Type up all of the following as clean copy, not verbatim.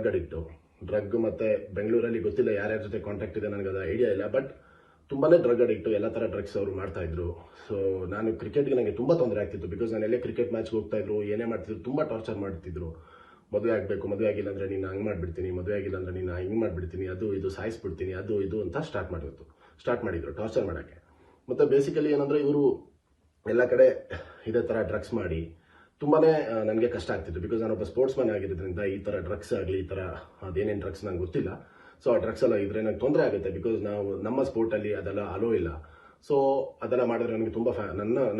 Drug addict. Drug ಮತ್ತು ಬೆಂಗಳೂರಲ್ಲಿ ಗೊತ್ತಿಲ್ಲ ಯಾರ್ಯಾರ ಜೊತೆ ಕಾಂಟ್ಯಾಕ್ಟ್ ಇದೆ, ನನಗೆ ಅದು ಐಡಿಯಾ ಇಲ್ಲ. ಬಟ್ ತುಂಬಾ ಡ್ರಗ್ ಅಡಿಕ್ಟು, ಎಲ್ಲ ಥರ ಡ್ರಗ್ಸ್ ಅವರು ಮಾಡ್ತಾಯಿದ್ರು. ಸೊ ನಾನು ಕ್ರಿಕೆಟ್ಗೆ ನನಗೆ ತುಂಬ ತೊಂದರೆ ಆಗ್ತಿತ್ತು. ಬಿಕಾಸ್ ನಾನು ಎಲ್ಲೇ ಕ್ರಿಕೆಟ್ ಮ್ಯಾಚ್ಗೆ ಹೋಗ್ತಾಯಿದ್ರು, ಏನೇ ಮಾಡ್ತಿದ್ರು, ತುಂಬ ಟಾರ್ಚರ್ ಮಾಡ್ತಿದ್ರು. ಮದುವೆ ಆಗಬೇಕು, ಮದುವೆ ಆಗಿಲ್ಲ ಅಂದರೆ ನೀನು ಹಂಗೆ ಮಾಡಿಬಿಡ್ತೀನಿ, ಮದುವೆ ಆಗಿಲ್ಲ ಅಂದರೆ ನೀನು ಹಿಂಗೆ ಮಾಡಿಬಿಡ್ತೀನಿ, ಅದು ಇದು ಸಾಯಿಸ್ಬಿಡ್ತೀನಿ, ಅದು ಇದು ಅಂತ ಸ್ಟಾರ್ಟ್ ಮಾಡಿದ್ರು ಟಾರ್ಚರ್ ಮಾಡೋಕ್ಕೆ. ಮತ್ತು ಬೇಸಿಕಲಿ ಏನಂದರೆ ಇವರು ಎಲ್ಲ ಕಡೆ ಇದೇ ಥರ ಡ್ರಗ್ಸ್ ಮಾಡಿ ತುಂಬಾ ನನಗೆ ಕಷ್ಟ ಆಗ್ತಿತ್ತು. ಬಿಕಾಸ್ ನಾನೊಬ್ಬ ಸ್ಪೋರ್ಟ್ಸ್ ಮ್ಯಾನ್ ಆಗಿರೋದ್ರಿಂದ ಈ ಥರ ಡ್ರಗ್ಸ್ ಆಗಲಿ, ಈ ಥರ ಅದೇನೇನು ಡ್ರಗ್ಸ್ ನಂಗೆ ಗೊತ್ತಿಲ್ಲ. ಸೊ ಆ ಡ್ರಗ್ಸ್ ಎಲ್ಲ ಇದ್ರೆ ನನಗೆ ತೊಂದರೆ ಆಗುತ್ತೆ. ಬಿಕಾಸ್ ನಮ್ಮ ಸ್ಪೋರ್ಟಲ್ಲಿ ಅದೆಲ್ಲ ಅಲೋ ಇಲ್ಲ. ಸೊ ಅದೆಲ್ಲ ಮಾಡಿದ್ರೆ ನನಗೆ ತುಂಬ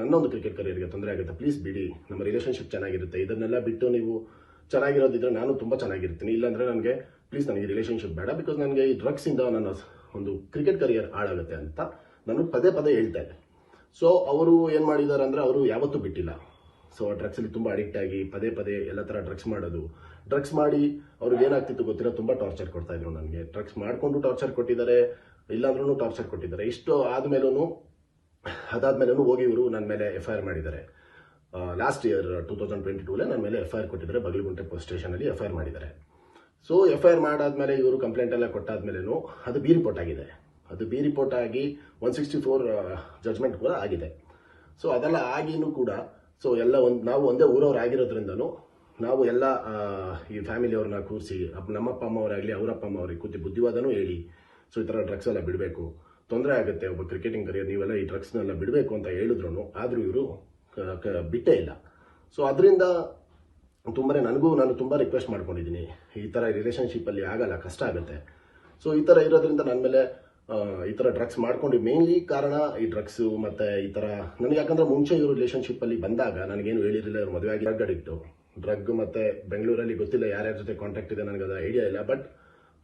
ನನ್ನೊಂದು ಕ್ರಿಕೆಟ್ ಕರಿಯರ್ಗೆ ತೊಂದರೆ ಆಗುತ್ತೆ. ಪ್ಲೀಸ್ ಬಿಡಿ, ನಮ್ಮ ರಿಲೇಷನ್ಶಿಪ್ ಚೆನ್ನಾಗಿರುತ್ತೆ. ಇದನ್ನೆಲ್ಲ ಬಿಟ್ಟು ನೀವು ಚೆನ್ನಾಗಿರೋದಿದ್ರೆ ನಾನು ತುಂಬ ಚೆನ್ನಾಗಿರ್ತೀನಿ. ಇಲ್ಲಾಂದರೆ ನನಗೆ ಪ್ಲೀಸ್ ನನಗೆ ರಿಲೇಷನ್ಶಿಪ್ ಬೇಡ. ಬಿಕಾಸ್ ನನಗೆ ಈ ಡ್ರಗ್ಸಿಂದ ನನ್ನ ಒಂದು ಕ್ರಿಕೆಟ್ ಕರಿಯರ್ ಹಾಳಾಗುತ್ತೆ ಅಂತ ನಾನು ಪದೇ ಹೇಳ್ತಾ ಇದ್ದೆ. ಸೊ ಅವರು ಏನು ಮಾಡಿದ್ದಾರೆ ಅಂದರೆ ಅವರು ಯಾವತ್ತೂ ಬಿಟ್ಟಿಲ್ಲ. ಸೊ ಡ್ರಗ್ಸಲ್ಲಿ ತುಂಬ ಅಡಿಕ್ಟ್ ಆಗಿ ಪದೇ ಎಲ್ಲ ಥರ ಡ್ರಗ್ಸ್ ಮಾಡೋದು. ಡ್ರಗ್ಸ್ ಮಾಡಿ ಅವ್ರಿಗೆ ಏನಾಗ್ತಿತ್ತು ಗೊತ್ತಿಲ್ಲ, ತುಂಬ ಟಾರ್ಚರ್ ಕೊಡ್ತಾಯಿದ್ರು ನನಗೆ. ಡ್ರಗ್ಸ್ ಮಾಡಿಕೊಂಡು ಟಾರ್ಚರ್ ಕೊಟ್ಟಿದ್ದಾರೆ, ಇಲ್ಲಾಂದ್ರೂ ಟಾರ್ಚರ್ ಕೊಟ್ಟಿದ್ದಾರೆ. ಇಷ್ಟು ಅದಾದ್ಮೇಲೂ ಹೋಗಿ ಇವರು ನನ್ನ ಮೇಲೆ FIR ಮಾಡಿದ್ದಾರೆ. ಲಾಸ್ಟ್ ಇಯರ್ 2022 ನನ್ನ ಮೇಲೆ FIR ಕೊಟ್ಟಿದ್ದಾರೆ. ಬಗಲಗುಂಟೆ ಪೊಲೀಸ್ ಸ್ಟೇಷನಲ್ಲಿ FIR ಮಾಡಿದ್ದಾರೆ. ಸೊ FIR ಮಾಡಾದ್ಮೇಲೆ ಇವರು ಕಂಪ್ಲೇಂಟ್ ಎಲ್ಲ ಕೊಟ್ಟಾದ್ಮೇಲೂ ಅದು ಬಿ ರಿಪೋರ್ಟ್ ಆಗಿದೆ. ಅದು ಬಿ ರಿಪೋರ್ಟ್ ಆಗಿ 164 ಜಡ್ಜ್ಮೆಂಟ್ ಕೂಡ ಆಗಿದೆ. ಸೊ ಅದೆಲ್ಲ ಆಗಿನೂ ಕೂಡ ಸೊ ಎಲ್ಲ ನಾವು ಒಂದೇ ಊರವ್ರು ಆಗಿರೋದ್ರಿಂದನೂ ನಾವು ಎಲ್ಲ ಈ ಫ್ಯಾಮಿಲಿಯವ್ರನ್ನ ಕೂರಿಸಿ, ನಮ್ಮ ಅಪ್ಪ ಅಮ್ಮ ಅವರಾಗಲಿ, ಅವರ ಅಪ್ಪ ಅಮ್ಮ ಅವ್ರಿಗೆ ಕೂತಿ ಬುದ್ಧಿವಾದನೂ ಹೇಳಿ, ಸೊ ಈ ಥರ ಡ್ರಗ್ಸ್ ಎಲ್ಲ ಬಿಡಬೇಕು, ತೊಂದರೆ ಆಗುತ್ತೆ ಒಬ್ಬ ಕ್ರಿಕೆಟಿಂಗ್ ಕರಿಯರ್, ನೀವೆಲ್ಲ ಈ ಡ್ರಗ್ಸ್ನೆಲ್ಲ ಬಿಡಬೇಕು ಅಂತ ಹೇಳಿದ್ರು. ಆದರೂ ಇವರು ಬಿಟ್ಟೇ ಇಲ್ಲ. ಸೊ ಅದರಿಂದ ನಾನು ತುಂಬ ರಿಕ್ವೆಸ್ಟ್ ಮಾಡ್ಕೊಂಡಿದ್ದೀನಿ, ಈ ಥರ ರಿಲೇಷನ್ಶಿಪ್ಪಲ್ಲಿ ಆಗಲ್ಲ, ಕಷ್ಟ ಆಗುತ್ತೆ. ಸೊ ಈ ಥರ ಇರೋದ್ರಿಂದ ನನ್ನ ಮೇಲೆ ಈ ಥರ ಡ್ರಗ್ಸ್ ಮಾಡ್ಕೊಂಡು ಮೇನ್ಲಿ ಕಾರಣ ಈ ಡ್ರಗ್ಸು ಮತ್ತು ಈ ಥರ ನನಗೆ. ಯಾಕಂದರೆ ಮುಂಚೆ ಇವರು ರಿಲೇಷನ್ಶಿಪ್ಪಲ್ಲಿ ಬಂದಾಗ ನನಗೇನು ಹೇಳಿರಲಿಲ್ಲ, ಇವರು ಮದುವೆ ಆಗಿ ಡ್ರಗ್ ಅಡಿಕ್ಟು. ಡ್ರಗ್ ಮತ್ತು ಬೆಂಗಳೂರಲ್ಲಿ ಗೊತ್ತಿಲ್ಲ ಯಾರ್ಯಾರ ಜೊತೆ ಕಾಂಟ್ಯಾಕ್ಟ್ ಇದೆ, ನನಗೆ ಅದು ಐಡಿಯಾ ಇಲ್ಲ. ಬಟ್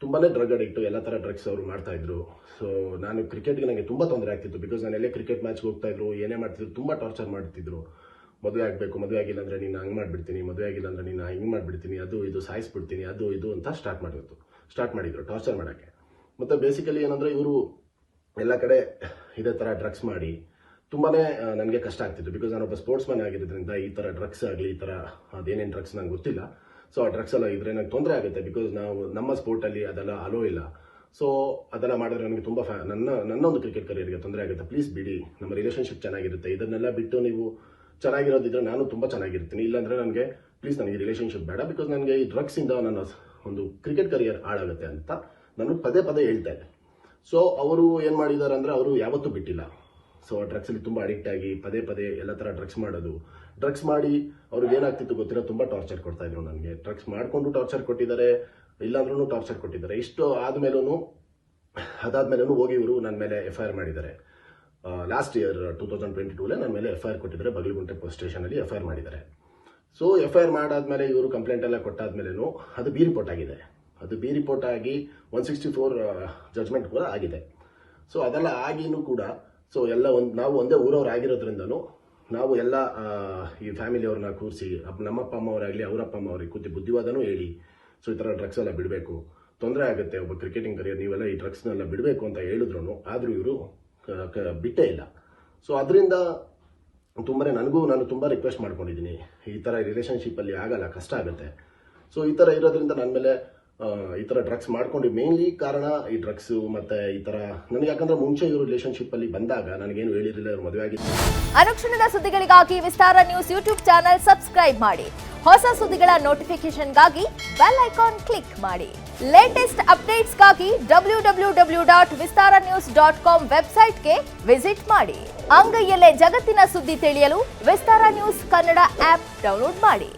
ತುಂಬಾ ಡ್ರಗ್ ಅಡಿಕ್ಟು, ಎಲ್ಲ ಥರ ಡ್ರಗ್ಸ್ ಅವರು ಮಾಡ್ತಾಯಿದ್ರು. ಸೊ ನಾನು ಕ್ರಿಕೆಟ್ಗೆ ನನಗೆ ತುಂಬ ತೊಂದರೆ ಆಗ್ತಿತ್ತು. ಬಿಕಾಸ್ ನಾನು ಎಲ್ಲೇ ಕ್ರಿಕೆಟ್ ಮ್ಯಾಚ್ಗೆ ಹೋಗ್ತಾಯಿದ್ರು, ಏನೇ ಮಾಡ್ತಿದ್ರು, ತುಂಬ ಟಾರ್ಚರ್ ಮಾಡ್ತಿದ್ರು. ಮದುವೆ ಆಗಬೇಕು, ಮದುವೆ ಆಗಿಲ್ಲ ಅಂದರೆ ನೀನು ಹಂಗೆ ಮಾಡಿಬಿಡ್ತೀನಿ, ಮದುವೆ ಆಗಿಲ್ಲ ಅಂದರೆ ನೀನು ಹಿಂಗೆ ಮಾಡಿಬಿಡ್ತೀನಿ, ಅದು ಇದು ಸಾಯಿಸ್ಬಿಡ್ತೀನಿ, ಅದು ಇದು ಅಂತ ಸ್ಟಾರ್ಟ್ ಮಾಡಿದ್ರು ಟಾರ್ಚರ್ ಮಾಡೋಕ್ಕೆ. ಮತ್ತು ಬೇಸಿಕಲಿ ಏನಂದರೆ ಇವರು ಎಲ್ಲ ಕಡೆ ಇದೇ ಥರ ಡ್ರಗ್ಸ್ ಮಾಡಿ ತುಂಬಾ ನನಗೆ ಕಷ್ಟ ಆಗ್ತಿತ್ತು. ಬಿಕಾಸ್ ನಾನೊಬ್ಬ ಸ್ಪೋರ್ಟ್ಸ್ ಮ್ಯಾನ್ ಆಗಿರೋದ್ರಿಂದ ಈ ಥರ ಡ್ರಗ್ಸ್ ಆಗಲಿ, ಈ ಥರ ಅದೇನೇನು ಡ್ರಗ್ಸ್ ನಂಗೆ ಗೊತ್ತಿಲ್ಲ. ಸೊ ಆ ಡ್ರಗ್ಸ್ ಎಲ್ಲ ಇದ್ರೆ ನನಗೆ ತೊಂದರೆ ಆಗುತ್ತೆ. ಬಿಕಾಸ್ ನಮ್ಮ ಸ್ಪೋರ್ಟಲ್ಲಿ ಅದೆಲ್ಲ ಅಲೋ ಇಲ್ಲ. ಸೊ ಅದೆಲ್ಲ ಮಾಡಿದ್ರೆ ನನಗೆ ತುಂಬ ನನ್ನೊಂದು ಕ್ರಿಕೆಟ್ ಕರಿಯರ್ಗೆ ತೊಂದರೆ ಆಗುತ್ತೆ. ಪ್ಲೀಸ್ ಬಿಡಿ, ನಮ್ಮ ರಿಲೇಷನ್ಶಿಪ್ ಚೆನ್ನಾಗಿರುತ್ತೆ. ಇದನ್ನೆಲ್ಲ ಬಿಟ್ಟು ನೀವು ಚೆನ್ನಾಗಿರೋದಿದ್ರೆ ನಾನು ತುಂಬ ಚೆನ್ನಾಗಿರ್ತೀನಿ. ಇಲ್ಲಾಂದರೆ ನನಗೆ ಪ್ಲೀಸ್ ನನಗೆ ರಿಲೇಷನ್ಶಿಪ್ ಬೇಡ. ಬಿಕಾಸ್ ನನಗೆ ಈ ಡ್ರಗ್ಸಿಂದ ನನ್ನ ಒಂದು ಕ್ರಿಕೆಟ್ ಕರಿಯರ್ ಹಾಳಾಗುತ್ತೆ ಅಂತ ನಾನು ಪದೇ ಹೇಳ್ತಾ ಇದ್ದೆ. ಸೊ ಅವರು ಏನು ಮಾಡಿದ್ದಾರೆ ಅಂದರೆ ಅವರು ಯಾವತ್ತೂ ಬಿಟ್ಟಿಲ್ಲ. ಸೊ ಡ್ರಗ್ಸಲ್ಲಿ ತುಂಬ ಅಡಿಕ್ಟ್ ಆಗಿ ಪದೇ ಎಲ್ಲ ಥರ ಡ್ರಗ್ಸ್ ಮಾಡೋದು. ಡ್ರಗ್ಸ್ ಮಾಡಿ ಅವ್ರಿಗೆ ಏನಾಗ್ತಿತ್ತು ಗೊತ್ತಿಲ್ಲ, ತುಂಬ ಟಾರ್ಚರ್ ಕೊಡ್ತಾಯಿದ್ರು ನನಗೆ. ಡ್ರಗ್ಸ್ ಮಾಡಿಕೊಂಡು ಟಾರ್ಚರ್ ಕೊಟ್ಟಿದ್ದಾರೆ, ಇಲ್ಲಾಂದ್ರೂ ಟಾರ್ಚರ್ ಕೊಟ್ಟಿದ್ದಾರೆ. ಇಷ್ಟು ಅದಾದ್ಮೇಲೂ ಹೋಗಿ ಇವರು ನನ್ನ ಮೇಲೆ FIR ಮಾಡಿದ್ದಾರೆ. ಲಾಸ್ಟ್ ಇಯರ್ 2022 ನನ್ನ ಮೇಲೆ FIR ಕೊಟ್ಟಿದ್ದಾರೆ. ಬಗಲಗುಂಟೆ ಪೊಲೀಸ್ ಸ್ಟೇಷನಲ್ಲಿ FIR ಮಾಡಿದ್ದಾರೆ. ಸೊ FIR ಮಾಡಾದ್ಮೇಲೆ ಇವರು ಕಂಪ್ಲೇಂಟ್ ಎಲ್ಲ ಕೊಟ್ಟಾದ್ಮೇಲೂ ಅದು ಬಿ ರಿಪೋರ್ಟ್ ಆಗಿದೆ. ಅದು ಬಿ ರಿಪೋರ್ಟ್ ಆಗಿ 164 ಜಡ್ಜ್ಮೆಂಟ್ ಕೂಡ ಆಗಿದೆ. ಸೊ ಅದೆಲ್ಲ ಆಗಿನೂ ಕೂಡ ಸೊ ಎಲ್ಲ ನಾವು ಒಂದೇ ಊರವ್ರು ಆಗಿರೋದ್ರಿಂದನೂ ನಾವು ಎಲ್ಲ ಈ ಫ್ಯಾಮಿಲಿಯವ್ರನ್ನ ಕೂರಿಸಿ, ನಮ್ಮ ಅಪ್ಪ ಅಮ್ಮ ಅವರಾಗಲಿ, ಅವರ ಅಪ್ಪ ಅಮ್ಮ ಅವ್ರಿಗೆ ಕೂತಿ ಬುದ್ಧಿವಾದನೂ ಹೇಳಿ, ಸೊ ಈ ಥರ ಡ್ರಗ್ಸ್ ಎಲ್ಲ ಬಿಡಬೇಕು, ತೊಂದರೆ ಆಗುತ್ತೆ ಒಬ್ಬ ಕ್ರಿಕೆಟಿಂಗ್ ಕರಿಯರ್, ನೀವೆಲ್ಲ ಈ ಡ್ರಗ್ಸ್ನೆಲ್ಲ ಬಿಡಬೇಕು ಅಂತ ಹೇಳಿದ್ರು. ಆದರೂ ಇವರು ಬಿಟ್ಟೇ ಇಲ್ಲ. ಸೊ ಅದರಿಂದ ನಾನು ತುಂಬ ರಿಕ್ವೆಸ್ಟ್ ಮಾಡ್ಕೊಂಡಿದ್ದೀನಿ, ಈ ಥರ ರಿಲೇಷನ್ಶಿಪ್ಪಲ್ಲಿ ಆಗಲ್ಲ, ಕಷ್ಟ ಆಗುತ್ತೆ. ಸೊ ಈ ಥರ ಇರೋದ್ರಿಂದ ನನ್ನ ಮೇಲೆ ಈ ಥರ ಡ್ರಗ್ಸ್ ಮಾಡ್ಕೊಂಡು ಮೇನ್ಲಿ ಕಾರಣ ಈ ಡ್ರಗ್ಸು ಮತ್ತು ಈ ಥರ ನನಗೆ. ಯಾಕಂದರೆ ಮುಂಚೆ ಇವರು ರಿಲೇಷನ್ಶಿಪ್ಪಲ್ಲಿ ಬಂದಾಗ ನನಗೇನು ಹೇಳಿರಲಿಲ್ಲ, ಇವರು ಮದುವೆ ಆಗಿ. ಅನುಕ್ಷಣದ ಸುದ್ದಿಗಳಿಗಾಗಿ ವಿಸ್ತಾರ ನ್ಯೂಸ್ ಯೂಟ್ಯೂಬ್ ಚಾನೆಲ್ ಸಬ್ಸ್ಕ್ರೈಬ್ ಮಾಡಿ. ಹೊಸ ಸುದ್ದಿಗಳ ನೋಟಿಫಿಕೇಶನ್ಗಾಗಿ ಬೆಲ್ ಐಕಾನ್ ಕ್ಲಿಕ್ ಮಾಡಿ. ಲೇಟೆಸ್ಟ್ ಅಪ್ಡೇಟ್ಸ್ಗಾಗಿ www.vistaranews.com ವೆಬ್ಸೈಟ್ಗೆ ವಿಸಿಟ್ ಮಾಡಿ. ಅಂಗೈಯಲ್ಲೇ ಜಗತ್ತಿನ ಸುದ್ದಿ ತಿಳಿಯಲು ವಿಸ್ತಾರ ನ್ಯೂಸ್ ಕನ್ನಡ ಆಪ್ ಡೌನ್ಲೋಡ್ ಮಾಡಿ.